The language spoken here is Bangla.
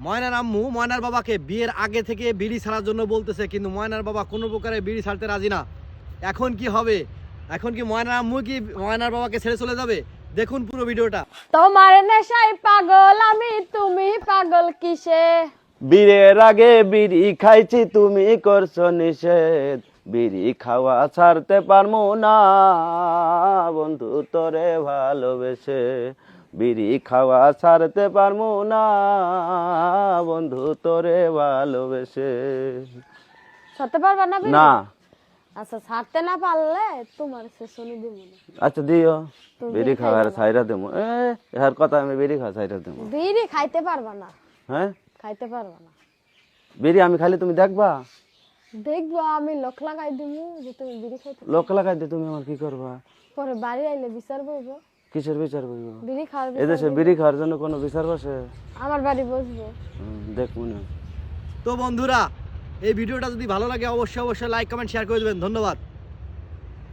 ময়নার আম্মু ময়নার বাবাকে বিয়ের আগে থেকে বিড়ি ছাড়ার জন্য বলতেছে, কিন্তু ময়নার বাবা কোনো প্রকারে বিড়ি ছাড়তে রাজি না। এখন কি হবে? এখন কি ময়নার আম্মু কি ময়নার বাবাকে ছেড়ে চলে যাবে? দেখুন পুরো ভিডিওটা। তোমার নেশায় পাগল আমি, তুমি পাগল কিসে? বিয়ের আগে বিড়ি খাইছি, তুমি করছো নিষেধ। বিড়ি খাওয়া ছাড়তে পারবো না বন্ধু তোরে ভালোবেসে। বিড়ি খাওয়া ছাড়তে পারবো না বন্ধু তোরে ভালোবেসে। ছাড়তে পারবা না বিড়ি? না। আচ্ছা ছাড়তে না পারলে তোমার সেশনে দিব না। আচ্ছা দিও, তুমি বিড়ি খাইবা খাওয়ার না। ছাইরা দেবো। এর কথা আমি বিড়ি খাওয়া ছাইরা দেবো। বিড়ি খাইতে পারবা না, হ্যাঁ, খাইতে পারবা না। বিড়ি আমি খাইলে তুমি দেখবা? দেখবো আমি লোক লাগাই দিব যে তুমি বিড়ি খাইতে। লোক লাগাই দিয়ে তুমি আমার কি করবা? পরে বাড়ি আইলে বিচার বইব, কিসের বিচার করবো? বিড়ি খাওয়ার বিচার এদেশে বইবো। বিড়ি খাওয়ার জন্য কোনো বিচার বসে? আমার বাড়ি বসবো। দেখ মনে। তো বন্ধুরা, এই ভিডিওটা যদি ভালো লাগে অবশ্যই লাইক কমেন্ট শেয়ার করে দেবেন। ধন্যবাদ।